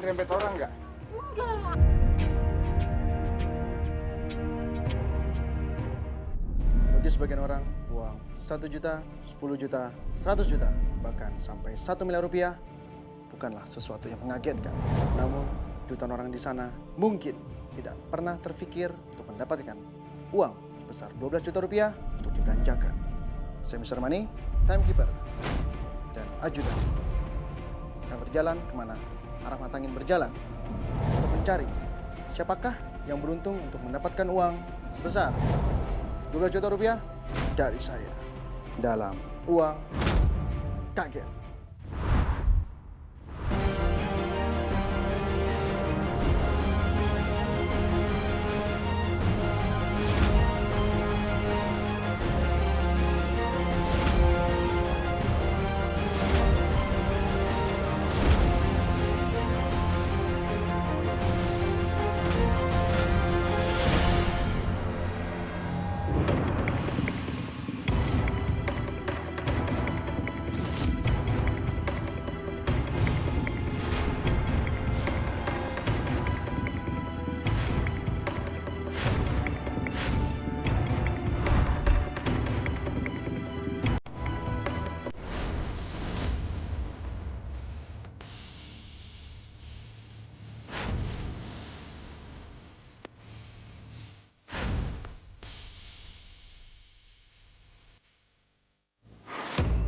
rempet orang nggak? Enggak. Bagi sebagian orang, uang 1 juta, 10 juta, 100 juta, bahkan sampai 1 miliar rupiah bukanlah sesuatu yang mengagetkan. Namun, jutaan orang di sana mungkin tidak pernah terfikir untuk mendapatkan uang sebesar 12 juta rupiah untuk dibelanjakan. Saya Mr. Money, timekeeper, dan ajudan akan berjalan kemana arah mata angin berjalan untuk mencari siapakah yang beruntung untuk mendapatkan uang sebesar 12 juta rupiah dari saya dalam uang kaget.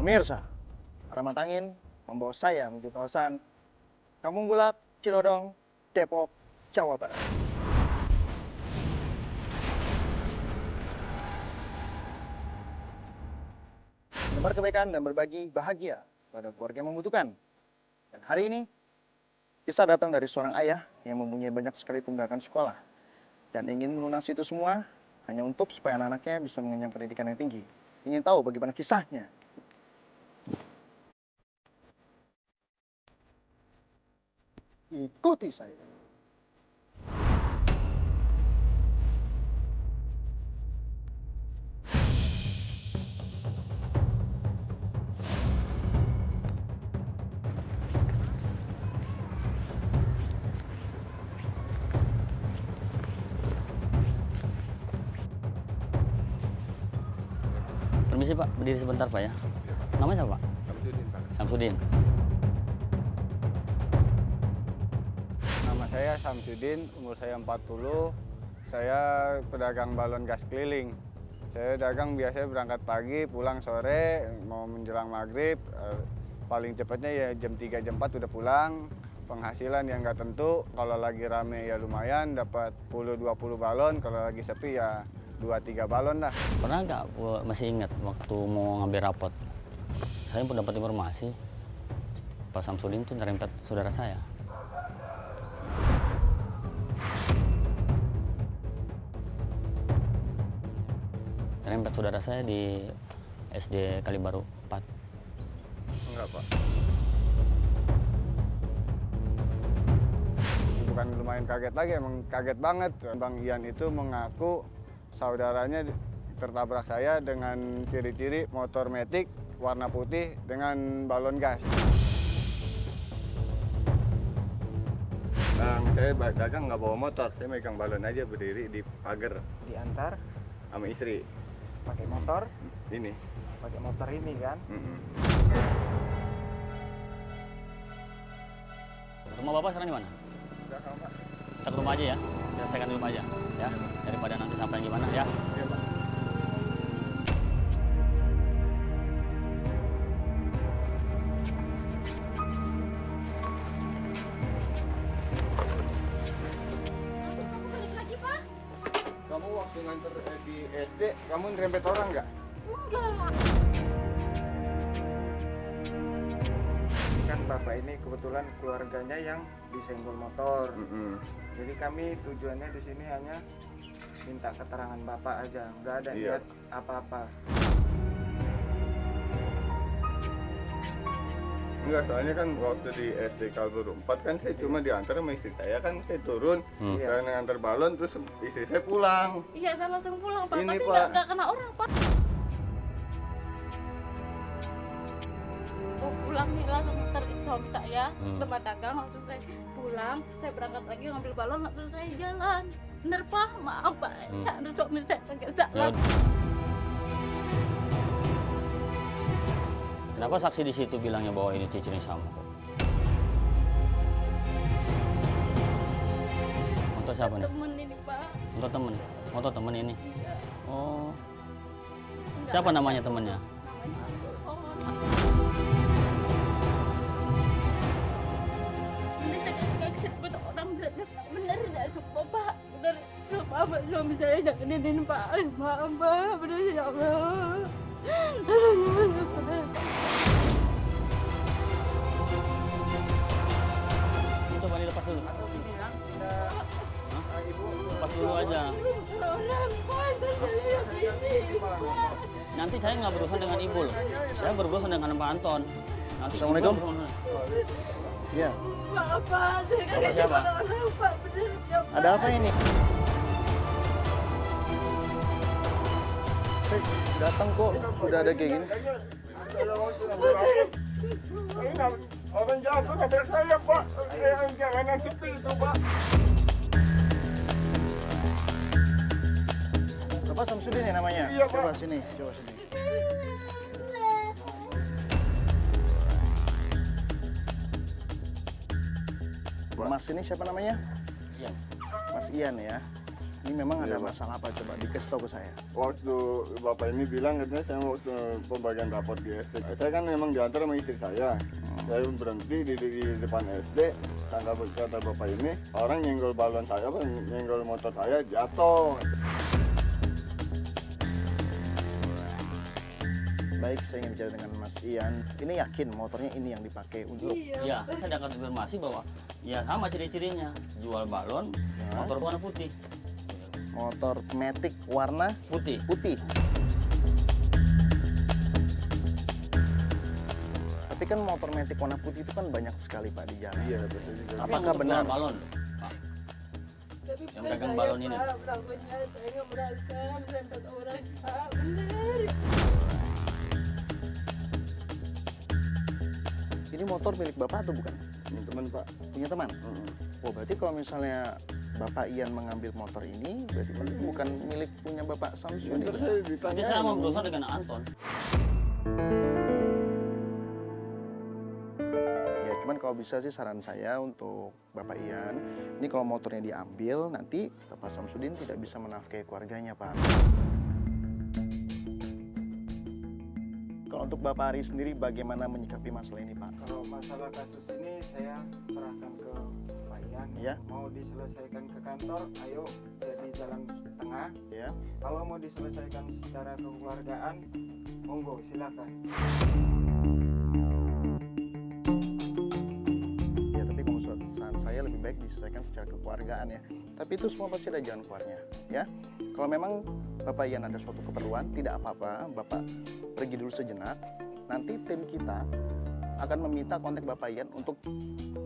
Pemirsa, arah mata angin membawa saya menuju kawasan Kampung Bulak, Cilodong, Depok, Jawa Barat. Menebar kebaikan dan berbagi bahagia pada keluarga yang membutuhkan. Dan hari ini, kisah datang dari seorang ayah yang mempunyai banyak sekali tunggakan sekolah dan ingin melunasi itu semua hanya untuk supaya anak-anaknya bisa mengenyam pendidikan yang tinggi. Ingin tahu bagaimana kisahnya? Ikuti saya. Permisi Pak, berdiri sebentar Pak ya. Namanya siapa Pak? Samsudin, Pak. Samsudin. Nama saya Samsudin, umur saya 40. Saya pedagang balon gas keliling. Saya dagang biasanya berangkat pagi, pulang sore, mau menjelang maghrib. Paling cepatnya ya jam 3, jam 4 udah pulang. Penghasilan yang nggak tentu, kalau lagi rame ya lumayan, dapat 10-20 balon, kalau lagi sepi ya 2-3 balon lah. Pernah nggak masih ingat waktu mau ngambil rapot? Saya pun dapat informasi Pak Samsudin itu nyerempet saudara saya. Nyerempet saudara saya di SD Kalibaru 4. Enggak, Pak. Bukan lumayan kaget lagi, emang kaget banget. Bang Ian itu mengaku saudaranya tertabrak saya dengan ciri-ciri motor metik warna putih dengan balon gas. Nah, saya dagang nggak bawa motor, saya megang balon aja berdiri di pagar. Diantar Sama istri. pakai motor Ini. kan. Rumah Bapak sekarang di mana? Kita ke rumah aja ya. Selesaikan di rumah aja ya. Daripada nanti sampai gimana ya. Iya, Pak. Balik lagi, Pak? Kamu waktu nganter di SD, kamu nerempet orang nggak? Enggak. Kan bapak ini kebetulan keluarganya yang disenggol motor. Jadi kami tujuannya di sini hanya minta keterangan bapak aja, nggak ada Iya. niat apa-apa. Enggak, soalnya kan waktu di SD Kalburu 4 kan saya cuma diantar sama istri saya, kan saya turun Iya. dan ngantar balon, terus istri saya pulang. Iya, saya langsung pulang, Pak. Ini, Tapi Pak. nggak kena orang, Pak. aku pulang nih langsung suami saya Hmm. tempat dagang, langsung saya pulang, saya berangkat lagi ngambil balon, langsung saya jalan. Bener Pak, maaf Pak, ada suami saya agak salah. Ya. Kenapa saksi di situ bilangnya bahwa ini cicinya sama kok? Motor siapa nih? Temen ini Pak. Motor temen? Motor temen ini? Iya. Oh, Enggak siapa ada. namanya temennya? Namanya Anton. Ini saya kaget betul orang bener tidak suka Pak, bener. Maaf Pak, suami saya jangan ini Pak, maaf Pak, bener ya Allah. Ini coba dilepas dulu. Atau gini ya, ibu Lepas dulu aja. Orang Pak, saya ini Pak. Nanti saya nggak berurusan dengan ibu loh. Saya berurusan dengan Pak Anton. Nanti ibu Assalamualaikum. berurusan. Ya, Maaf Pak, saya kaget siapa? orang Pak, bener ya Pak. ada apa ini? Saya datang kok sudah ada kayak gini. Orang jatuh pada saya, Pak. Yang jalanan sepi itu, Pak. Bapak Samsudin ya namanya? Iya, Pak. Coba sini, coba sini. Mas ini siapa namanya? Iya. Mas Ian ya. Ini memang ada Iya, Pak. masalah apa coba dikasih tahu ke saya. Waktu Bapak ini bilang katanya saya mau pembagian rapot di SD. Saya kan memang diantar sama istri saya. Saya berhenti di depan SD. Kata Bapak ini, orang nyenggol balon saya, nyenggol motor saya, jatuh. Baik, saya ingin bicara dengan Mas Ian. Ini yakin motornya ini yang dipakai untuk Ya, saya dapat informasi bahwa ya sama ciri-cirinya. Jual balon, motor warna putih. motor Matic warna Putih. putih. Tapi kan motor Matic warna putih itu kan banyak sekali Pak di jalan. Iya, betul juga. Tapi Apakah yang untuk benar? jual balon, Pak? Tapi Yang dagang balon ini. Pak, pelakunya saya nggak merasa merempet orang Pak, bener. Ini motor milik Bapak atau bukan? Ini teman, Pak. Punya teman? Mm-mm. Oh, berarti kalau misalnya Bapak Ian mengambil motor ini, berarti kan bukan milik punya Bapak Samsudin. Ntar saya ditanya. Nanti saya mau berurusan dengan Anton. Ya, cuman kalau bisa sih saran saya untuk Bapak Ian, ini kalau motornya diambil, nanti Bapak Samsudin tidak bisa menafkahi keluarganya, Pak. Kalau untuk Bapak Ari sendiri, bagaimana menyikapi masalah ini, Pak? Kalau masalah kasus ini saya serahkan ke Pak Ian. Ya. Mau diselesaikan ke kantor, ayo jadi jalan tengah. Ya, Kalau mau diselesaikan secara kekeluargaan, monggo silakan. ya tapi kalau saran saya lebih baik diselesaikan secara kekeluargaan ya. Tapi itu semua pasti ada jalan keluarnya, ya. Kalau memang Bapak Ian ada suatu keperluan, tidak apa-apa, Bapak pergi dulu sejenak. Nanti tim kita akan meminta kontak Bapak Ian untuk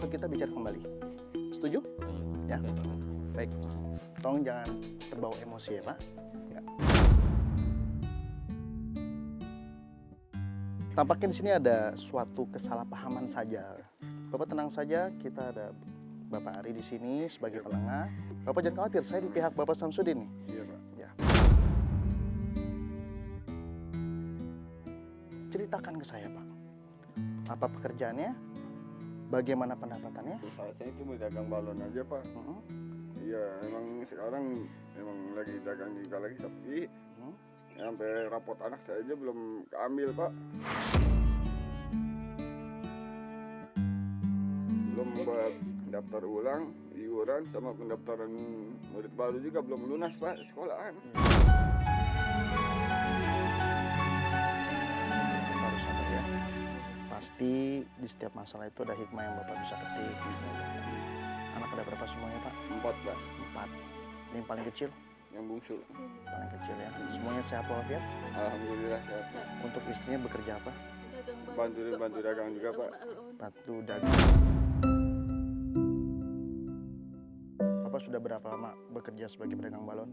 kita bicara kembali. Setuju? Ya. Baik. Tolong jangan terbawa emosi ya, Pak. Ya. Tampaknya di sini ada suatu kesalahpahaman saja. Bapak tenang saja, kita ada Bapak Ari di sini sebagai penengah. Bapak jangan khawatir, saya di pihak Bapak Samsudin nih. Iya, Pak. Ya. Ceritakan ke saya, Pak. Apa pekerjaannya? Bagaimana pendapatannya? Saya itu mau dagang balon aja, Pak. Mhm. Iya, emang sekarang emang lagi dagang juga lagi sepi. Mhm. Sampai rapot anak saya aja belum keambil, Pak. Belum buat daftar ulang, iuran sama pendaftaran murid baru juga belum lunas, Pak, sekolahan. Harus sabar ya. Pasti di setiap masalah itu ada hikmah yang Bapak bisa petik. Anak ada berapa semuanya, Pak? 4, Pak, 4. Ini yang paling kecil? yang bungsu. Paling kecil ya. Semuanya sehat walafiat? Alhamdulillah sehat, Pak. Untuk istrinya bekerja apa? Bantu dagang juga, Pak. Batu dagang. Bapak sudah berapa lama bekerja sebagai pedagang balon?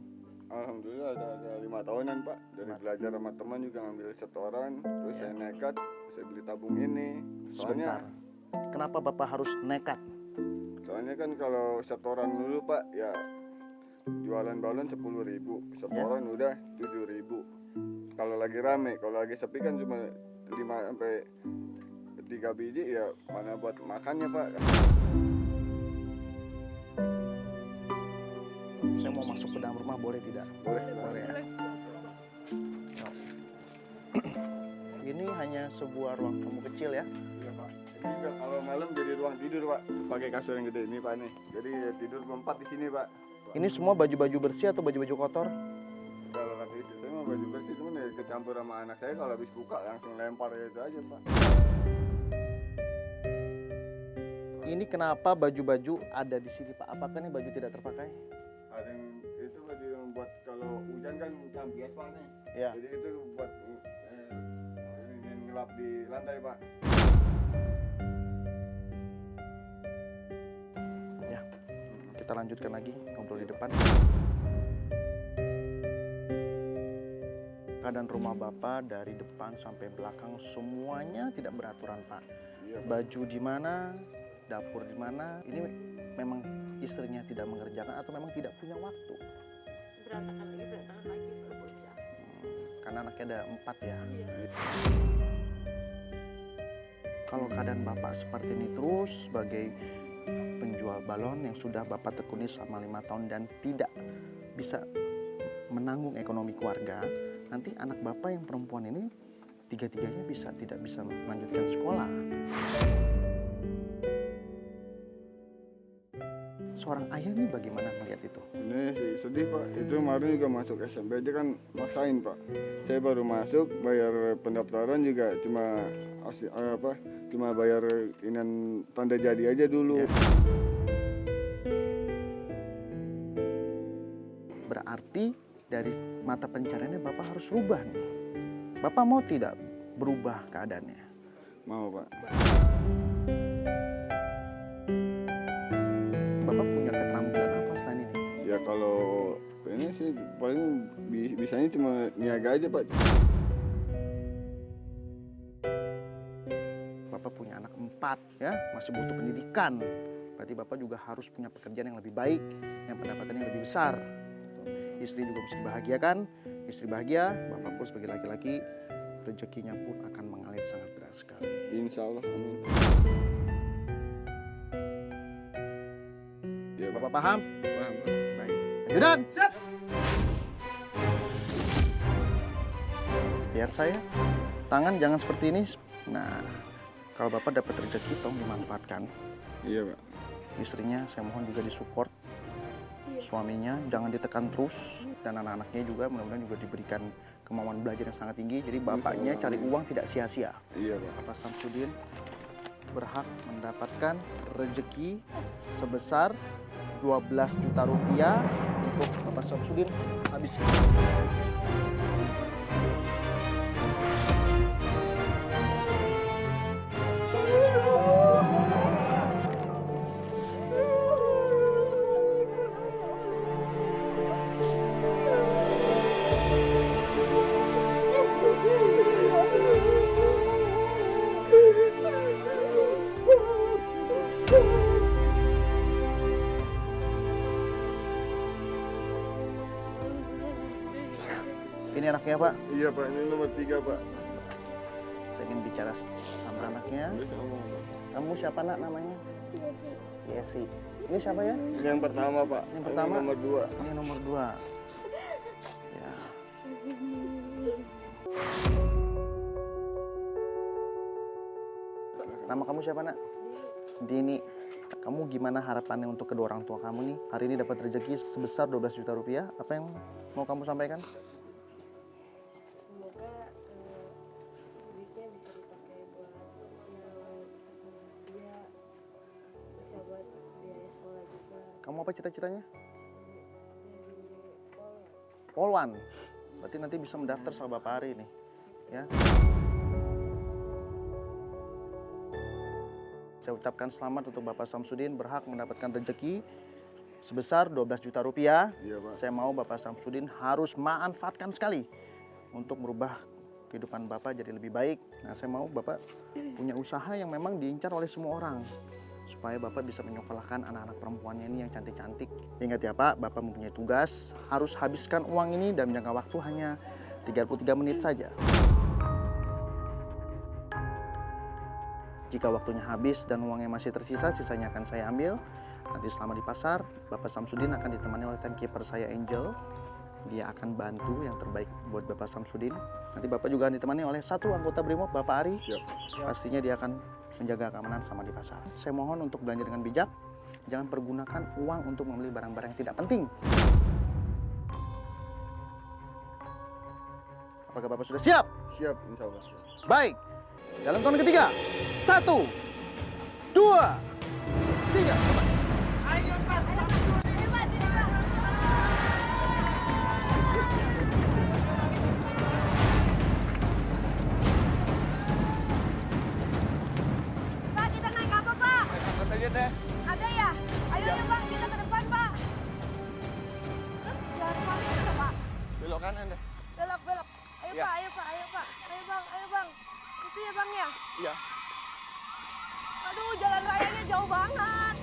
Alhamdulillah ada 5 tahunan, Pak. Dari belajar sama teman juga ngambil setoran, terus saya nekat saya beli tabung ini. Sebentar. Kenapa Bapak harus nekat? Soalnya kan kalau setoran dulu Pak, ya jualan balon 10.000, setoran udah 7.000. Kalau lagi rame, kalau lagi sepi kan cuma 5 sampai 3 biji, ya mana buat makannya Pak. Saya mau masuk ke dalam rumah, boleh tidak? Boleh. Boleh ya. No. Ini hanya sebuah ruang tamu kecil ya. Iya Pak. Ini juga kalau malam jadi ruang tidur Pak. Pakai kasur yang gede ini Pak nih. Jadi ya, tidur berempat di sini Pak. Ini semua baju-baju bersih atau baju-baju kotor? Kalau kata itu saya mau baju bersih, cuman ya kecampur sama anak saya, kalau habis buka langsung lempar gitu aja Pak. Ini kenapa baju-baju ada di sini Pak? Apakah ini baju tidak terpakai? Ada yang itu baju yang buat kalau hujan kan bias Pak nih. Ya. Jadi itu buat yang ngelap di lantai Pak. Ya. Kita lanjutkan lagi ngobrol di depan. Keadaan rumah Bapak dari depan sampai belakang semuanya tidak beraturan Pak. Iya Pak. Baju di mana, dapur di mana, ini memang istrinya tidak mengerjakan atau memang tidak punya waktu? Berantakan lagi baru bocah. Karena anaknya ada 4 ya. Iya. Kalau keadaan Bapak seperti ini terus sebagai penjual balon yang sudah Bapak tekuni selama 5 tahun dan tidak bisa menanggung ekonomi keluarga, nanti anak Bapak yang perempuan ini tiga-tiganya tidak bisa melanjutkan sekolah. Seorang ayah ini bagaimana melihat itu? Ini sih sedih Pak. Itu kemarin juga masuk SMP aja kan maksain Pak. Saya baru masuk, bayar pendaftaran juga cuma bayar inan tanda jadi aja dulu. Ya. Berarti dari mata pencariannya Bapak harus rubah nih. Bapak mau tidak berubah keadaannya? Mau Pak. Bapak punya keterampilan apa selain ini? Ya kalau ini sih paling bisanya cuma niaga aja Pak. Bapak punya anak 4 ya, masih butuh pendidikan. Berarti Bapak juga harus punya pekerjaan yang lebih baik, yang pendapatannya lebih besar. Istri juga mesti dibahagiakan. Istri bahagia, Bapak pun sebagai laki-laki rezekinya pun akan mengalir sangat deras sekali. Insya Allah, amin. Ya Pak. Bapak paham? Paham Pak. Baik. Ajudan! Lihat saya, tangan jangan seperti ini. Nah, kalau Bapak dapat rezeki, tolong dimanfaatkan. Iya Pak. Istrinya saya mohon juga disupport. Suaminya jangan ditekan terus. Dan anak-anaknya juga mudah-mudahan juga diberikan kemauan belajar yang sangat tinggi. Jadi bapaknya cari uang tidak sia-sia. Iya Pak. Bapak Samsudin berhak mendapatkan rezeki sebesar 12 juta rupiah untuk Bapak Samsudin habiskan. Ini anaknya Pak, Iya Pak, ini nomor 3 Pak. saya ingin bicara sama anaknya. Bisa ngomong Pak. Kamu siapa nak namanya? Yesi. Ini siapa ya? Ini yang pertama Pak. Yang pertama? Ini nomor 2. Ini nomor 2. Ya. Nama kamu siapa nak? Dini. Kamu gimana harapannya untuk kedua orang tua kamu nih? Hari ini dapat rezeki sebesar 12 juta rupiah. Apa yang mau kamu sampaikan? Semoga duitnya bisa dipakai buat dia, bisa buat biaya sekolah juga. Kamu apa cita-citanya? Jadi Polwan. Berarti nanti bisa mendaftar sama Bapak Ari nih. Ya. Saya ucapkan selamat untuk Bapak Samsudin berhak mendapatkan rezeki sebesar 12 juta rupiah. Iya Pak. Saya mau Bapak Samsudin harus manfaatkan sekali untuk merubah kehidupan Bapak jadi lebih baik. Nah, saya mau Bapak punya usaha yang memang diincar oleh semua orang. Supaya Bapak bisa menyekolahkan anak-anak perempuannya ini yang cantik-cantik. Ingat ya Pak, Bapak mempunyai tugas, harus habiskan uang ini dalam jangka waktu hanya 33 menit saja. Jika waktunya habis dan uangnya masih tersisa, sisanya akan saya ambil. Nanti selama di pasar, Bapak Samsudin akan ditemani oleh timekeeper saya Angel. Dia akan bantu yang terbaik buat Bapak Samsudin. Nanti Bapak juga akan ditemani oleh satu anggota Brimob, Bapak Ari. Pastinya dia akan menjaga keamanan sama di pasar. Saya mohon untuk belanja dengan bijak. Jangan pergunakan uang untuk membeli barang-barang yang tidak penting. Apakah Bapak sudah siap? Siap, insya Allah. Baik. Dalam tahun ketiga. 1, 2, 3. Pak, kita naik apa, Pak? Angkat aja deh. Ada ya? Ayo deh, Bang, kita ke depan, Pak. Jalan kemana kita, Pak? Belok kanan deh. Belok, belok. Ayo, Ya. Pak, ayo, Pak, ayo, Pak. Ayo, Bang, ayo, Bang. Itu ya, Bang, ya? Iya. Aduh, jalan rayanya jauh banget.